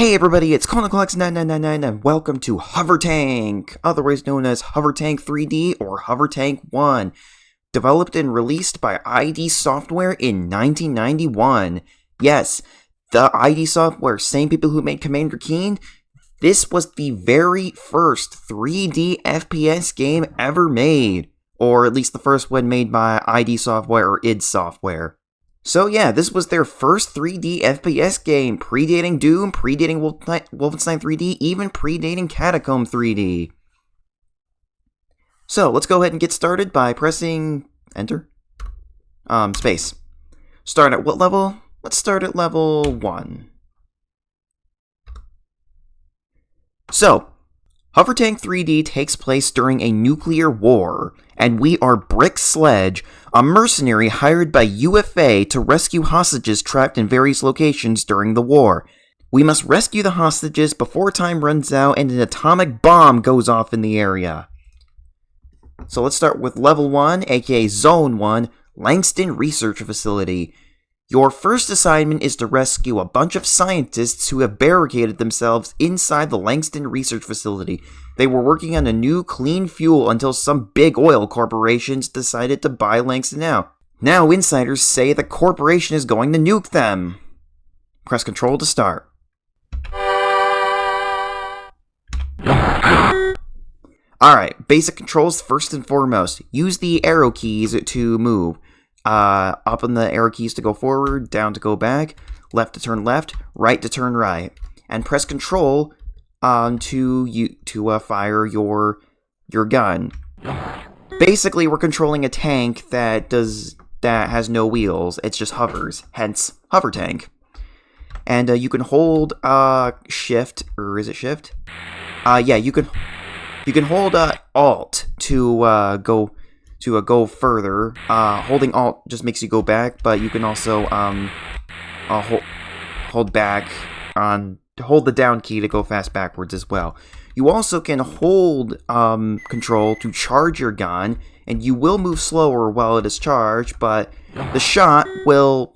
Hey everybody, it's Catacombs9999 and welcome to Hovertank, otherwise known as Hovertank 3D or Hovertank 1, developed and released by ID Software in 1991. Yes, the ID Software, same people who made Commander Keen. This was the very first 3D FPS game ever made, or at least the first one made by ID Software or id Software. So yeah, this was their first 3D FPS game, predating Doom, predating Wolfenstein 3D, even predating Catacombs 3D. So let's go ahead and get started by pressing Enter. Space. Start at what level? Let's start at level 1. So, Hovertank 3D takes place during a nuclear war, and we are Brick Sledge, a mercenary hired by UFA to rescue hostages trapped in various locations during the war. We must rescue the hostages before time runs out and an atomic bomb goes off in the area. So let's start with Level 1, aka Zone 1, Langston Research Facility. Your first assignment is to rescue a bunch of scientists who have barricaded themselves inside the Langston Research Facility. They were working on a new clean fuel until some big oil corporations decided to buy Langston out. Now insiders say the corporation is going to nuke them. Press Control to start. Alright, basic controls first and foremost. Use the arrow keys to move. Up on the arrow keys to go forward, down to go back, left to turn left, right to turn right, and press Control to fire your gun. Basically, we're controlling a tank that has no wheels. It just hovers, hence Hovertank. And you can hold Shift, or is it Shift? Yeah, you can hold Alt to go further. Holding Alt just makes you go back, but you can also hold back hold the down key to go fast backwards as well. You also can hold Control to charge your gun, and you will move slower while it is charged, but the shot will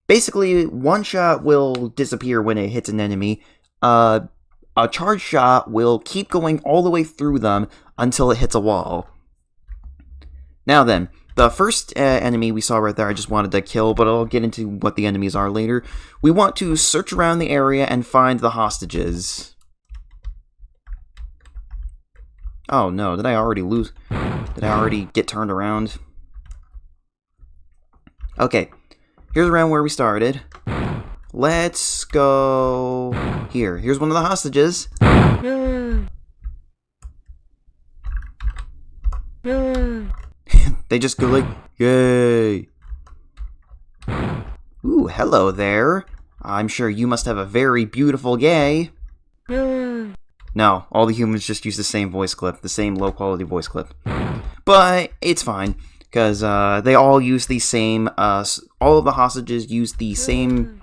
basically one shot will disappear when it hits an enemy. A charged shot will keep going all the way through them until it hits a wall. Now then, the first enemy we saw right there I just wanted to kill, but I'll get into what the enemies are later. We want to search around the area and find the hostages. Oh no, did I already lose? Did I already get turned around? Okay, here's around where we started. Let's go here. Here's one of the hostages. They just go like, yay. Ooh, hello there. I'm sure you must have a very beautiful gay. No, all the humans just use the same voice clip, the same low-quality voice clip. But it's fine, because they all use the same, all of the hostages use the same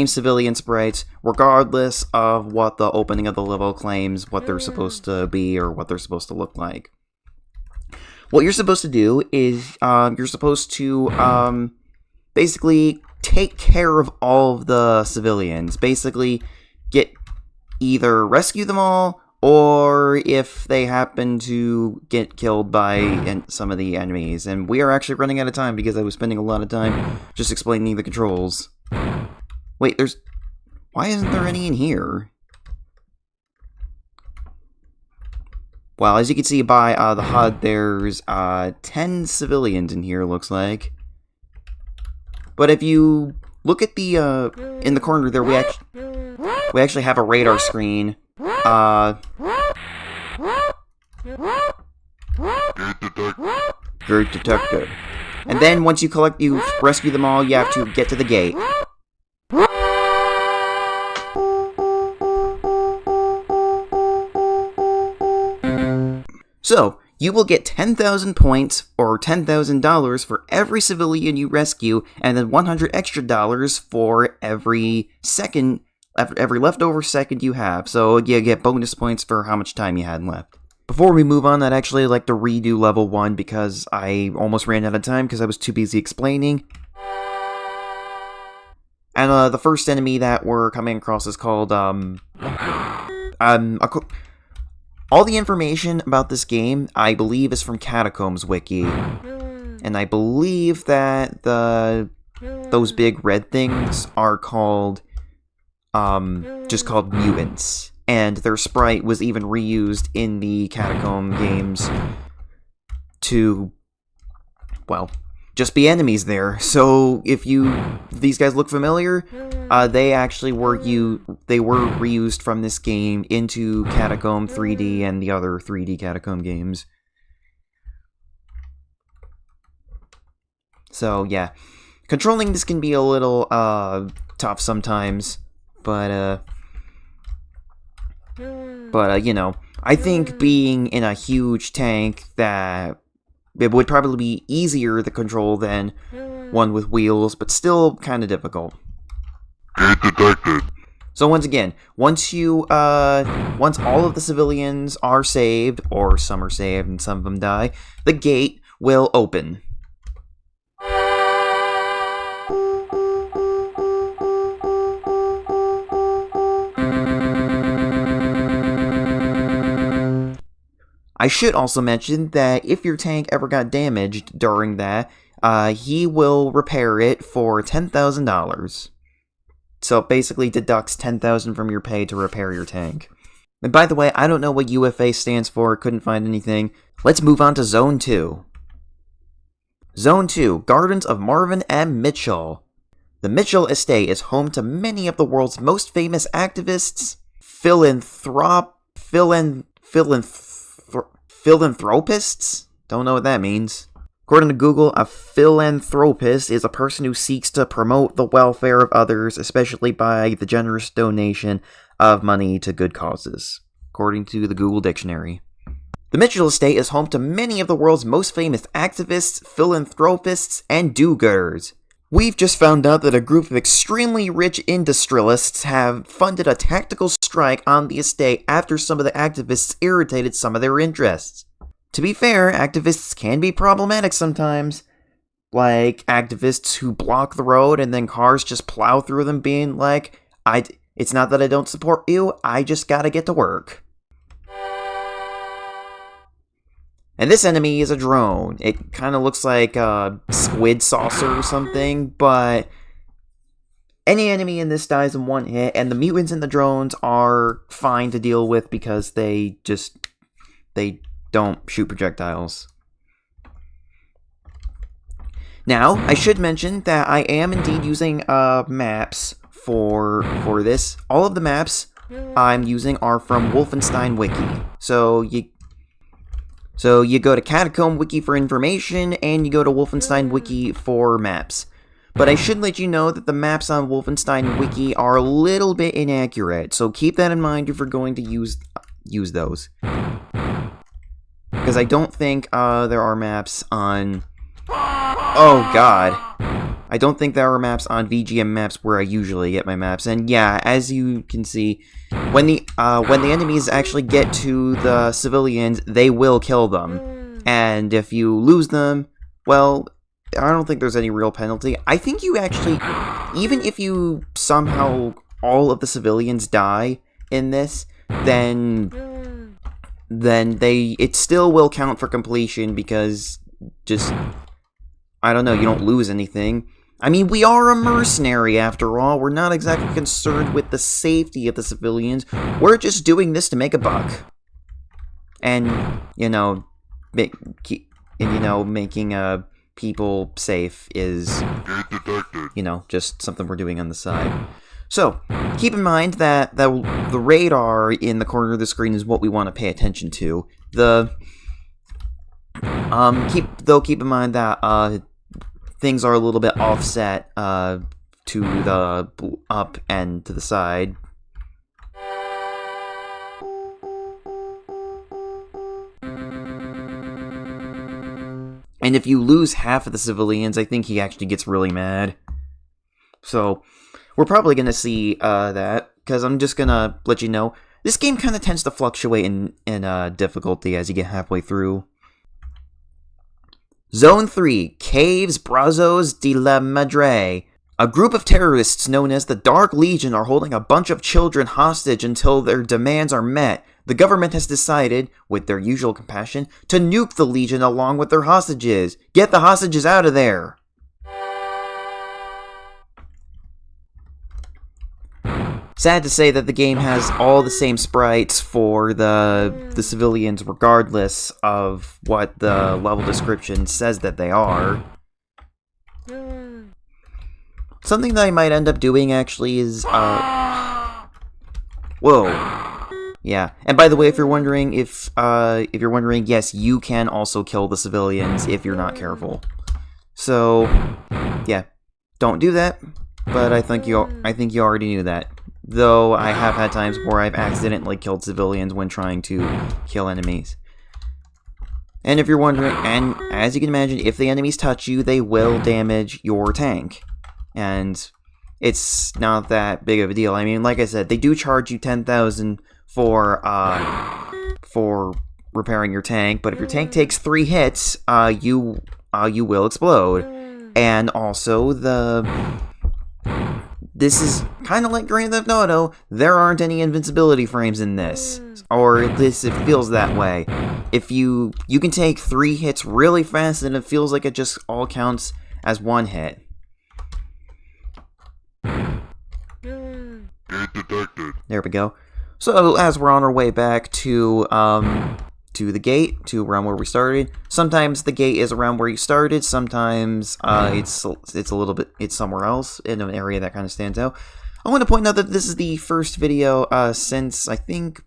civilian sprites, regardless of what the opening of the level claims, what they're supposed to be, or what they're supposed to look like. What you're supposed to do is, you're supposed to, basically take care of all of the civilians. Basically, either rescue them all, or if they happen to get killed by some of the enemies. And we are actually running out of time because I was spending a lot of time just explaining the controls. Wait, why isn't there any in here? Well, as you can see by the HUD, there's 10 civilians in here, looks like. But if you look at the in the corner there, we actually have a radar screen. Gate detected. And then once you rescue them all, you have to get to the gate. So, you will get 10,000 points, or $10,000 for every civilian you rescue, and then $100 extra for every leftover second you have. So, you get bonus points for how much time you had left. Before we move on, I'd actually like to redo level 1 because I almost ran out of time because I was too busy explaining. And the first enemy that we're coming across is called, all the information about this game, I believe, is from Catacombs wiki. And I believe that those big red things are called, just called mutants. And their sprite was even reused in the Catacomb games to, well, just be enemies there. So if these guys look familiar, they actually were reused from this game into Catacomb 3D and the other 3D Catacomb games. So yeah, controlling this can be a little tough sometimes, but you know, I think being in a huge tank that it would probably be easier to control than one with wheels, but still kind of difficult. So once again, once all of the civilians are saved, or some are saved and some of them die, the gate will open. I should also mention that if your tank ever got damaged during that, he will repair it for $10,000. So it basically deducts $10,000 from your pay to repair your tank. And by the way, I don't know what UFA stands for, couldn't find anything. Let's move on to Zone 2. Zone 2, Gardens of Marvin M. Mitchell. The Mitchell estate is home to many of the world's most famous activists, philanthropists? Don't know what that means. According to Google, a philanthropist is a person who seeks to promote the welfare of others, especially by the generous donation of money to good causes, according to the Google Dictionary. The Mitchell estate is home to many of the world's most famous activists, philanthropists, and do-gooders. We've just found out that a group of extremely rich industrialists have funded a tactical strike on the estate after some of the activists irritated some of their interests. To be fair, activists can be problematic sometimes. Like activists who block the road and then cars just plow through them being like, it's not that I don't support you, I just gotta get to work. And this enemy is a drone. It kind of looks like a squid saucer or something, but any enemy in this dies in one hit, and the mutants and the drones are fine to deal with because they don't shoot projectiles. Now, I should mention that I am indeed using maps for this. All of the maps I'm using are from Wolfenstein Wiki. So you go to Catacomb Wiki for information, and you go to Wolfenstein Wiki for maps. But I should let you know that the maps on Wolfenstein Wiki are a little bit inaccurate, so keep that in mind if you're going to use those. Because I don't think there are maps on... Oh god. I don't think there are maps on VGM maps where I usually get my maps. And yeah, as you can see, when the enemies actually get to the civilians, they will kill them. And if you lose them, well, I don't think there's any real penalty. I think you actually, even if you somehow all of the civilians die in this, then it still will count for completion because just, I don't know, you don't lose anything. I mean, we are a mercenary after all. We're not exactly concerned with the safety of the civilians. We're just doing this to make a buck. And, making people safe is, just something we're doing on the side. So, keep in mind that the radar in the corner of the screen is what we want to pay attention to. Keep in mind that things are a little bit offset to the up and to the side. And if you lose half of the civilians, I think he actually gets really mad. So, we're probably going to see that, because I'm just going to let you know, this game kind of tends to fluctuate in difficulty as you get halfway through. Zone 3, Caves Brazos de la Madre. A group of terrorists known as the Dark Legion are holding a bunch of children hostage until their demands are met. The government has decided, with their usual compassion, to nuke the Legion along with their hostages. Get the hostages out of there! Sad to say that the game has all the same sprites for the civilians regardless of what the level description says that they are. Something that I might end up doing actually is, whoa. Yeah, and by the way, if you're wondering, yes, you can also kill the civilians if you're not careful. So, yeah, don't do that. But I think you already knew that. Though I have had times where I've accidentally killed civilians when trying to kill enemies. And if you're wondering, and as you can imagine, if the enemies touch you, they will damage your tank. And it's not that big of a deal. I mean, like I said, they do charge you 10,000 for repairing your tank, but if your tank takes 3 hits, you will explode. And also, this is kind of like Grand Theft Auto. There aren't any invincibility frames in this, or at least it feels that way. If you can take 3 hits really fast, and it feels like it just all counts as 1 hit. There we go. So as we're on our way back to the gate, to around where we started. Sometimes the gate is around where you started. Sometimes it's somewhere else in an area that kind of stands out. I want to point out that this is the first video since I think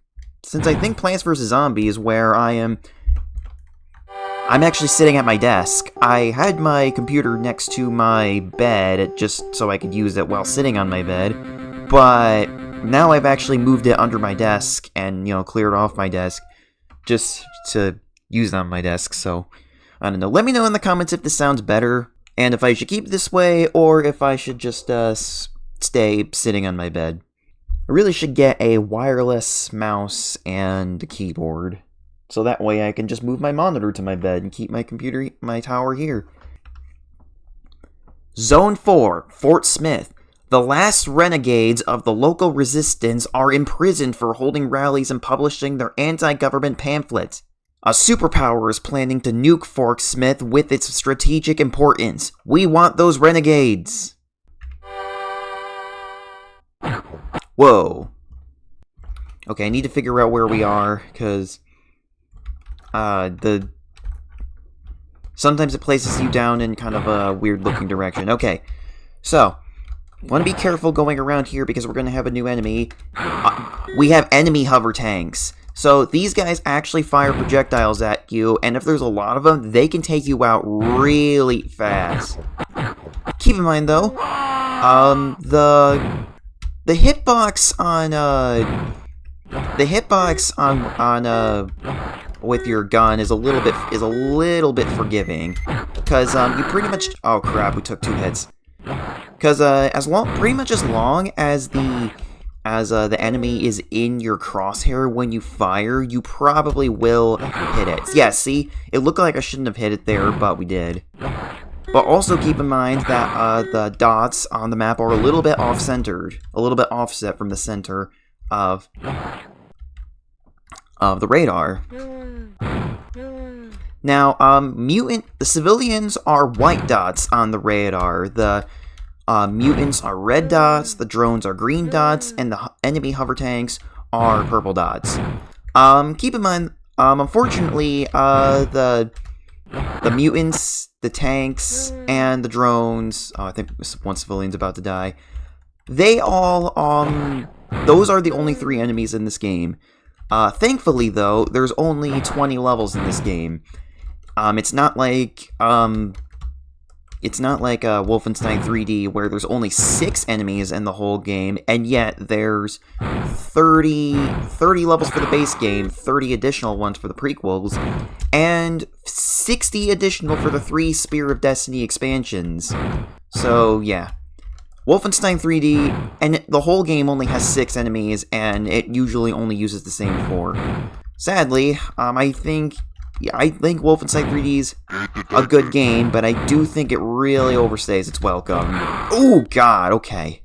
Plants vs Zombies where I'm actually sitting at my desk. I had my computer next to my bed just so I could use it while sitting on my bed, but now I've actually moved it under my desk and, cleared off my desk just to use it on my desk. So, I don't know. Let me know in the comments if this sounds better, and if I should keep it this way, or if I should just stay sitting on my bed. I really should get a wireless mouse and a keyboard, so that way I can just move my monitor to my bed and keep my tower here. Zone 4, Fort Smith. The last renegades of the local resistance are imprisoned for holding rallies and publishing their anti-government pamphlets. A superpower is planning to nuke Fort Smith with its strategic importance. We want those renegades! Whoa. Okay, I need to figure out where we are, because sometimes it places you down in kind of a weird-looking direction. Okay, so want to be careful going around here because we're going to have a new enemy. We have enemy hover tanks. So these guys actually fire projectiles at you, and if there's a lot of them, they can take you out really fast. Keep in mind though, the hitbox on with your gun is a little bit forgiving, because you pretty much, oh crap, we took 2 hits. Because pretty much as long as the enemy is in your crosshair when you fire, you probably will hit it. Yeah, see, it looked like I shouldn't have hit it there, but we did. But also keep in mind that the dots on the map are a little bit off-centered, a little bit offset from the center of the radar. Now, the civilians are white dots on the radar. The mutants are red dots, the drones are green dots, and the enemy hover tanks are purple dots. Keep in mind, unfortunately, the mutants, the tanks, and the drones, I think one civilian's about to die, they all, those are the only 3 enemies in this game. Thankfully, though, there's only 20 levels in this game. It's not like Wolfenstein 3D where there's only 6 enemies in the whole game, and yet there's 30 levels for the base game, 30 additional ones for the prequels, and 60 additional for the 3 Spear of Destiny expansions. So, yeah. Wolfenstein 3D, and the whole game only has 6 enemies, and it usually only uses the same 4. Sadly, I think yeah, I think Wolfenstein 3D is a good game, but I do think it really overstays its welcome. Oh God, okay.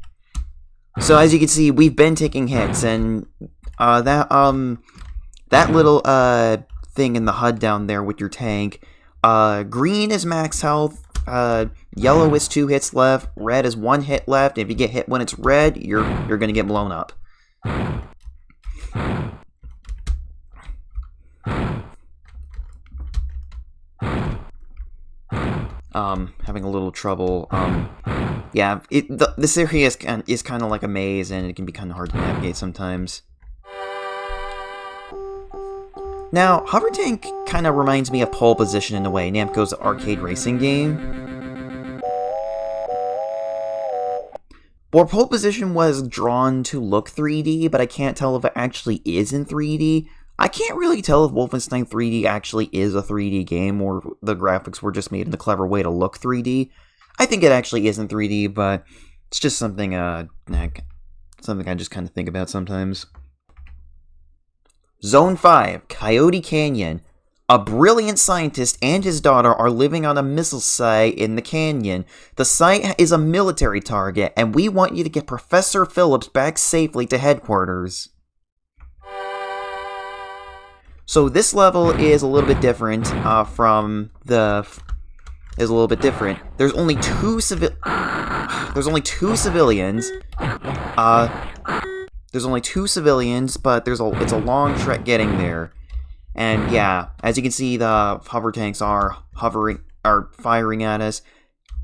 So as you can see, we've been taking hits, and that little thing in the HUD down there with your tank, green is max health, yellow is 2 hits left, red is 1 hit left. If you get hit when it's red, you're gonna get blown up. Having a little trouble. Yeah, this area is kind of like a maze, and it can be kind of hard to navigate sometimes. Now, Hovertank kind of reminds me of Pole Position in a way, Namco's arcade racing game. Well, Pole Position was drawn to look 3D, but I can't tell if it actually is in 3D. I can't really tell if Wolfenstein 3D actually is a 3D game, or the graphics were just made in a clever way to look 3D. I think it actually is in 3D, but it's just something, something I just kind of think about sometimes. Zone 5, Coyote Canyon. A brilliant scientist and his daughter are living on a missile site in the canyon. The site is a military target, and we want you to get Professor Phillips back safely to headquarters. So this level is a little bit different is a little bit different. There's only two civilians. There's only 2 civilians, but it's a long trek getting there. And yeah, as you can see, the hover tanks are firing at us.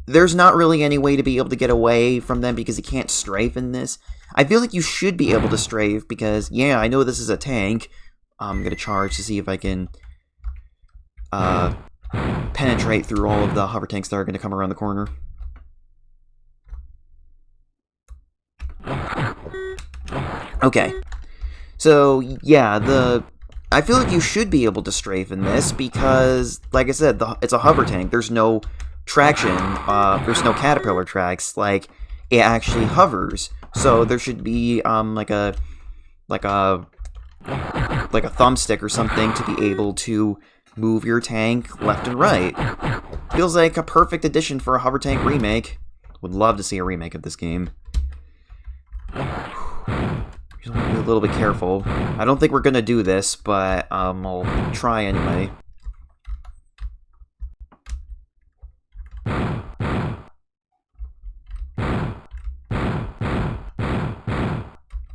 There's not really any way to be able to get away from them because you can't strafe in this. I feel like you should be able to strafe because, yeah, I know this is a tank. I'm gonna charge to see if I can penetrate through all of the hover tanks that are gonna come around the corner. Okay, so yeah, I feel like you should be able to strafe in this because, like I said, it's a hover tank. There's no traction. There's no caterpillar tracks. Like, it actually hovers. So there should be like a thumbstick or something to be able to move your tank left and right. Feels like a perfect addition for a hover tank remake. Would love to see a remake of this game. Just want to be a little bit careful. I don't think we're gonna do this, but I'll try anyway.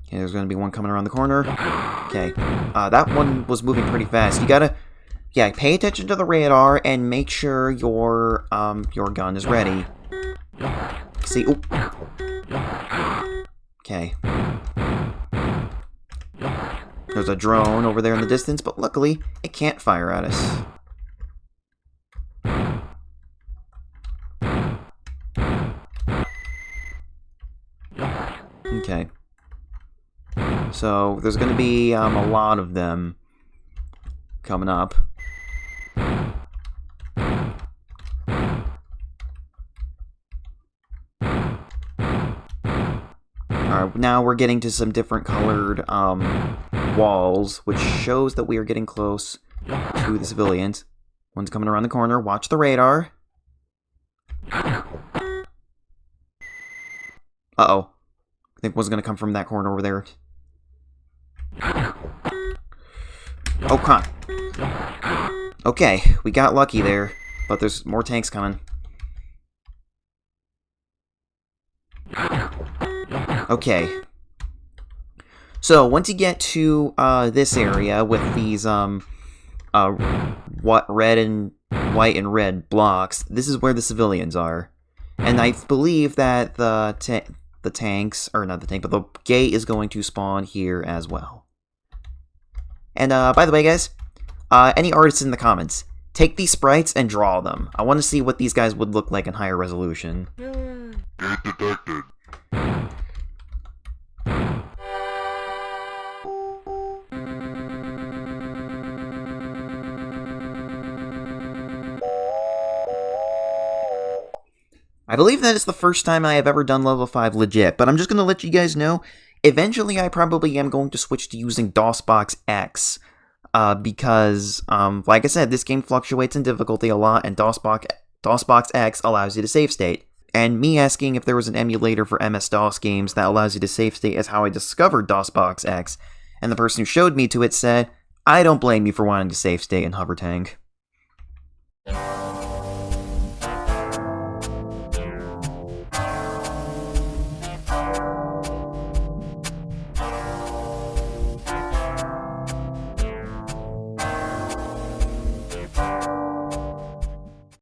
Okay, there's gonna be one coming around the corner. Okay, that one was moving pretty fast. You gotta, yeah, pay attention to the radar and make sure your gun is ready. See, oop. Okay. There's a drone over there in the distance, but luckily, it can't fire at us. Okay. So, there's gonna be a lot of them coming up. Alright, now we're getting to some different colored walls, which shows that we are getting close to the civilians. One's coming around the corner. Watch the radar. Uh-oh. I think one's gonna come from that corner over there. Oh, come on. Okay, we got lucky there, but there's more tanks coming. Okay. So, once you get to this area with these what red and white and red blocks, this is where the civilians are. And I believe that the tanks, or not the tank, but the gate is going to spawn here as well. And by the way, guys, any artists in the comments, take these sprites and draw them. I want to see what these guys would look like in higher resolution. Gate detected. I believe that is the first time I have ever done level 5 legit, but I'm just going to let you guys know, eventually I probably am going to switch to using DOSBox X. because, like I said, this game fluctuates in difficulty a lot, and DOSBox X allows you to save state. And me asking if there was an emulator for MS-DOS games that allows you to save state is how I discovered DOSBox X, and the person who showed me to it said, I don't blame you for wanting to save state in Hovertank.